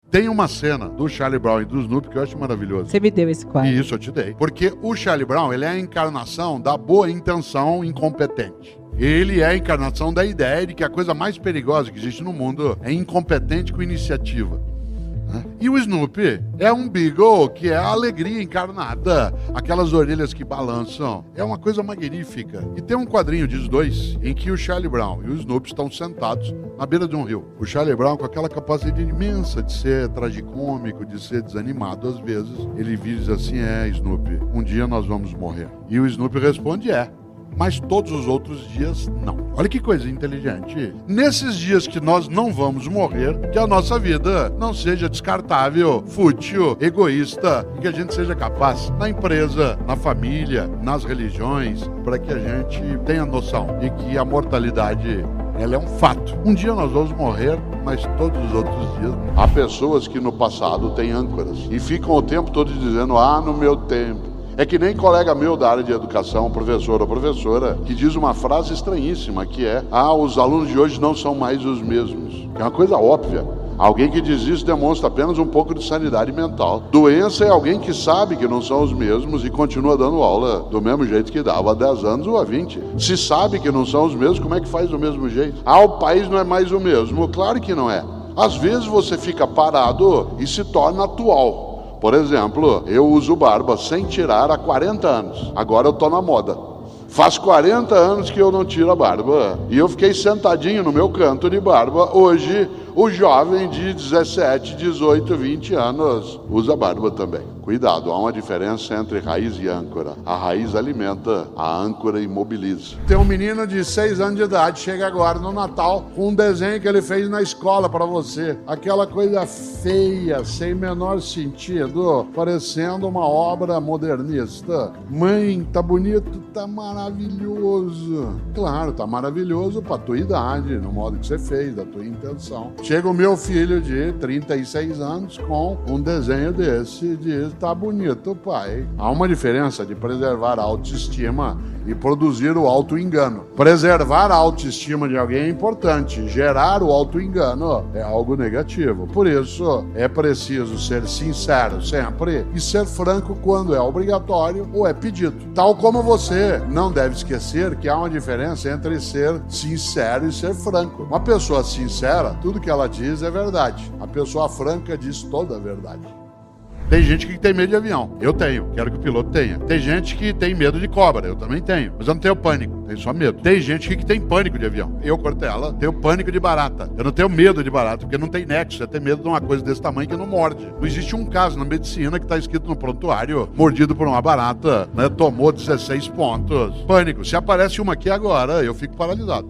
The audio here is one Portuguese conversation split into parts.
Tem uma cena do Charlie Brown e do Snoopy que eu acho maravilhoso. Você me deu esse quadro. E isso eu te dei. Porque o Charlie Brown, ele é a encarnação da boa intenção incompetente. Ele é a encarnação da ideia de que a coisa mais perigosa que existe no mundo é incompetente com iniciativa. E o Snoopy é um Beagle que é a alegria encarnada, aquelas orelhas que balançam. É uma coisa magnífica. E tem um quadrinho dos dois em que o Charlie Brown e o Snoopy estão sentados na beira de um rio. O Charlie Brown, com aquela capacidade imensa de ser tragicômico, de ser desanimado às vezes, ele diz assim: Snoopy, um dia nós vamos morrer. E o Snoopy responde: mas todos os outros dias não. Olha que coisa inteligente. Nesses dias que nós não vamos morrer, que a nossa vida não seja descartável, fútil, egoísta, e que a gente seja capaz, na empresa, na família, nas religiões, para que a gente tenha noção de que a mortalidade, ela é um fato. Um dia nós vamos morrer, mas todos os outros dias. Há pessoas que no passado têm âncoras e ficam o tempo todo dizendo: no meu tempo. É que nem colega meu da área de educação, professor ou professora, que diz uma frase estranhíssima, que é: os alunos de hoje não são mais os mesmos. É uma coisa óbvia. Alguém que diz isso demonstra apenas um pouco de sanidade mental. Doença é alguém que sabe que não são os mesmos e continua dando aula do mesmo jeito que dava há 10 anos ou há 20. Se sabe que não são os mesmos, como é que faz do mesmo jeito? O país não é mais o mesmo. Claro que não é. Às vezes você fica parado e se torna atual. Por exemplo, eu uso barba sem tirar há 40 anos. Agora eu tô na moda. Faz 40 anos que eu não tiro a barba. E eu fiquei sentadinho no meu canto de barba. Hoje, o jovem de 17, 18, 20 anos usa barba também. Cuidado, há uma diferença entre raiz e âncora. A raiz alimenta, a âncora imobiliza. Tem um menino de 6 anos de idade, chega agora no Natal, com um desenho que ele fez na escola para você. Aquela coisa feia, sem menor sentido, parecendo uma obra modernista. Mãe, tá bonito, tá maravilhoso. Claro, tá maravilhoso pra tua idade, no modo que você fez, da tua intenção. Chega o meu filho de 36 anos com um desenho desse e diz: tá bonito, pai. Há uma diferença de preservar a autoestima e produzir o auto-engano. Preservar a autoestima de alguém é importante. Gerar o auto-engano é algo negativo. Por isso, é preciso ser sincero sempre e ser franco quando é obrigatório ou é pedido. Tal como você não deve esquecer que há uma diferença entre ser sincero e ser franco. Uma pessoa sincera, tudo que ela diz é verdade. A pessoa franca diz toda a verdade. Tem gente que tem medo de avião. Eu tenho. Quero que o piloto tenha. Tem gente que tem medo de cobra. Eu também tenho. Mas eu não tenho pânico. Tenho só medo. Tem gente que tem pânico de avião. Eu, Cortella, tenho pânico de barata. Eu não tenho medo de barata, porque não tem nexo. Você tem medo de uma coisa desse tamanho que não morde. Não existe um caso na medicina que está escrito no prontuário: mordido por uma barata, né? Tomou 16 pontos. Pânico. Se aparece uma aqui agora, eu fico paralisado.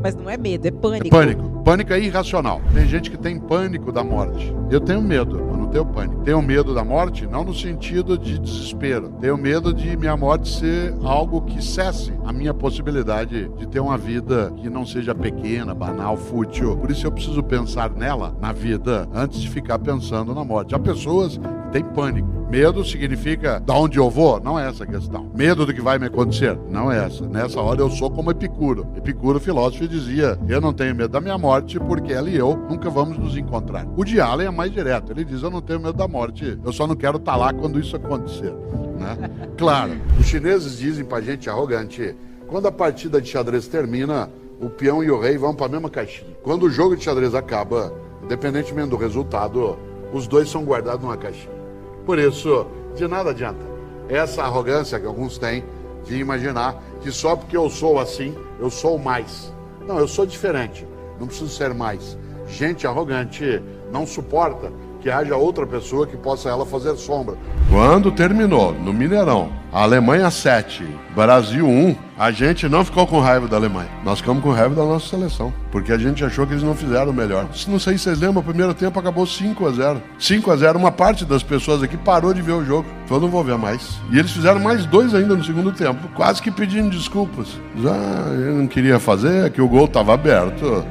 Mas não é medo, é pânico. É pânico. Pânico é irracional. Tem gente que tem pânico da morte. Eu tenho medo, eu não tenho pânico. Tenho medo da morte, não no sentido de desespero. Tenho medo de minha morte ser algo que cesse a minha possibilidade de ter uma vida que não seja pequena, banal, fútil. Por isso eu preciso pensar nela, na vida, antes de ficar pensando na morte. Há pessoas que têm pânico. Medo significa de onde eu vou? Não é essa a questão. Medo do que vai me acontecer? Não é essa. Nessa hora eu sou como Epicuro. Epicuro, filósofo, dizia: eu não tenho medo da minha morte porque ela e eu nunca vamos nos encontrar. O de Allen é mais direto. Ele diz: eu não tenho medo da morte, eu só não quero estar lá quando isso acontecer. Né? Claro, os chineses dizem pra gente arrogante: quando a partida de xadrez termina, o peão e o rei vão pra mesma caixinha. Quando o jogo de xadrez acaba, independentemente do resultado, os dois são guardados numa caixinha. Por isso, de nada adianta essa arrogância que alguns têm de imaginar que só porque eu sou assim, eu sou mais. Não, eu sou diferente, não preciso ser mais. Gente arrogante não suporta que haja outra pessoa que possa ela fazer sombra. Quando terminou no Mineirão, a Alemanha 7, Brasil 1, a gente não ficou com raiva da Alemanha. Nós ficamos com raiva da nossa seleção, porque a gente achou que eles não fizeram o melhor. Não sei se vocês lembram, o primeiro tempo acabou 5-0. 5-0, uma parte das pessoas aqui parou de ver o jogo. Falou: não vou ver mais. E eles fizeram mais 2 ainda no segundo tempo, quase que pedindo desculpas. Eu não queria fazer, que o gol estava aberto.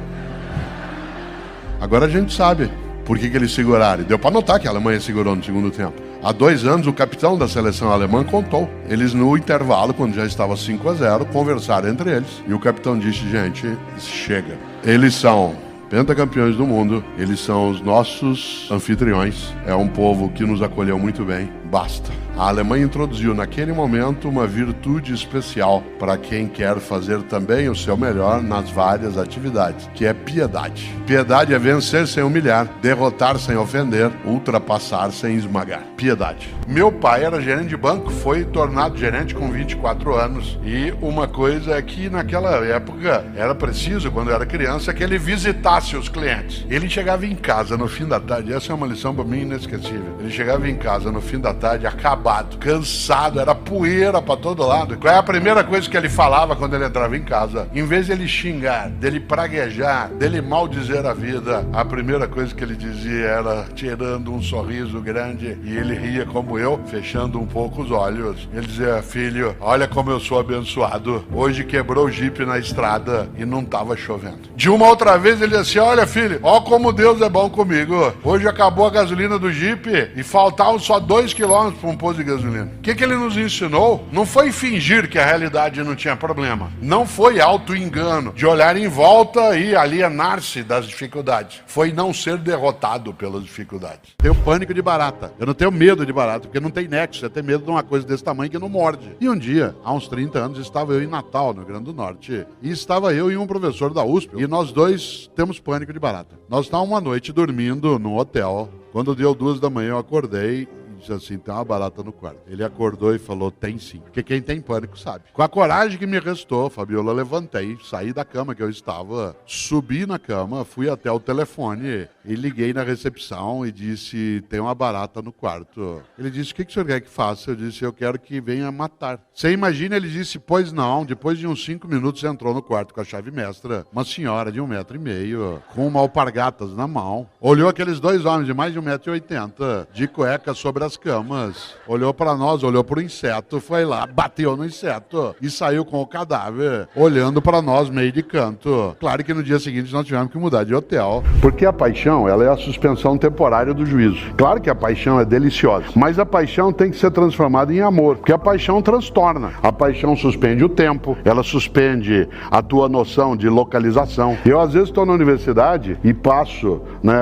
Agora a gente sabe por que eles seguraram. Deu para notar que a Alemanha segurou no segundo tempo. Há 2 anos, o capitão da seleção alemã contou. Eles, no intervalo, quando já estava 5-0, conversaram entre eles. E o capitão disse: gente, chega. Eles são pentacampeões do mundo, eles são os nossos anfitriões, é um povo que nos acolheu muito bem, basta. A Alemanha introduziu naquele momento uma virtude especial para quem quer fazer também o seu melhor nas várias atividades, que é piedade. Piedade é vencer sem humilhar, derrotar sem ofender, ultrapassar sem esmagar. Piedade. Meu pai era gerente de banco, foi tornado gerente com 24 anos. E uma coisa é que naquela época era preciso, quando eu era criança, que ele visitasse os clientes. Ele chegava em casa no fim da tarde, essa é uma lição para mim inesquecível. Ele chegava em casa no fim da tarde, acabado, cansado, era poeira para todo lado. Qual é a primeira coisa que ele falava quando ele entrava em casa? Em vez de ele xingar, dele praguejar, dele maldizer a vida, a primeira coisa que ele dizia era, tirando um sorriso grande, e ele ria como eu, fechando um pouco os olhos. Ele dizia: filho, olha como eu sou abençoado. Hoje quebrou o jipe na estrada e não estava chovendo. De uma outra vez ele disse: olha filho, ó como Deus é bom comigo. Hoje acabou a gasolina do jipe e faltavam só 2 quilômetros para um posto de gasolina. O que ele nos ensinou? Não foi fingir que a realidade não tinha problema. Não foi auto-engano de olhar em volta e alienar-se das dificuldades. Foi não ser derrotado pelas dificuldades. Tenho pânico de barata. Eu não tenho medo de barata, porque não tem nexo. Você tem medo de uma coisa desse tamanho que não morde. E um dia, há uns 30 anos, estava eu em Natal, no Rio Grande do Norte, e estava eu e um professor da USP, e nós dois temos pânico de barata. Nós estávamos uma noite dormindo num hotel. Quando deu 2 da manhã, eu acordei e disse assim: tem uma barata no quarto. Ele acordou e falou: tem sim. Porque quem tem pânico sabe. Com a coragem que me restou, Fabiola, levantei, saí da cama que eu estava, subi na cama, fui até o telefone e liguei na recepção e disse: tem uma barata no quarto. Ele disse: o que o senhor quer que faça? Eu disse: eu quero que venha matar. Você imagina? Ele disse: pois não. Depois de uns 5 minutos entrou no quarto com a chave mestra, uma senhora de 1,5 m, com uma alpargatas na mão, olhou aqueles 2 homens de mais de 1,80 m, de cueca sobre as camas, olhou para nós, olhou para o inseto, foi lá, bateu no inseto e saiu com o cadáver, olhando para nós meio de canto. Claro que no dia seguinte nós tivemos que mudar de hotel. Porque a paixão, ela é a suspensão temporária do juízo. Claro que a paixão é deliciosa, mas a paixão tem que ser transformada em amor, porque a paixão transtorna. A paixão suspende o tempo, ela suspende a tua noção de localização. Eu às vezes estou na universidade e passo,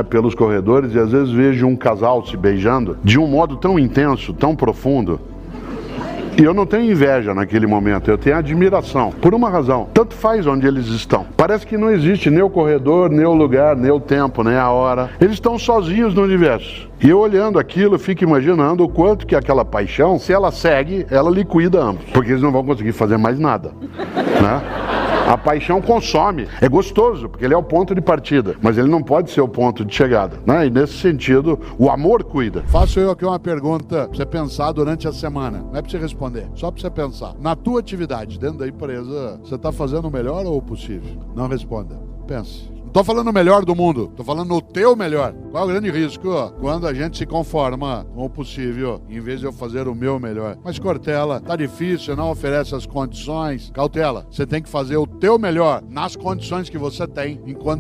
pelos corredores e às vezes vejo um casal se beijando de um modo tão intenso, tão profundo. E eu não tenho inveja naquele momento, eu tenho admiração. Por uma razão, tanto faz onde eles estão. Parece que não existe nem o corredor, nem o lugar, nem o tempo, nem a hora. Eles estão sozinhos no universo. E eu olhando aquilo, fico imaginando o quanto que aquela paixão, se ela segue, ela liquida ambos. Porque eles não vão conseguir fazer mais nada, A paixão consome, é gostoso, porque ele é o ponto de partida, mas ele não pode ser o ponto de chegada, E nesse sentido, o amor cuida. Faço eu aqui uma pergunta pra você pensar durante a semana, não é pra você responder, só pra você pensar. Na tua atividade, dentro da empresa, você tá fazendo o melhor ou o possível? Não responda, pense. Não tô falando o melhor do mundo, tô falando o teu melhor. Qual é o grande risco? Quando a gente se conforma com o possível, em vez de eu fazer o meu melhor. Mas Cortella, tá difícil, não oferece as condições. Cautela, você tem que fazer o teu melhor nas condições que você tem, enquanto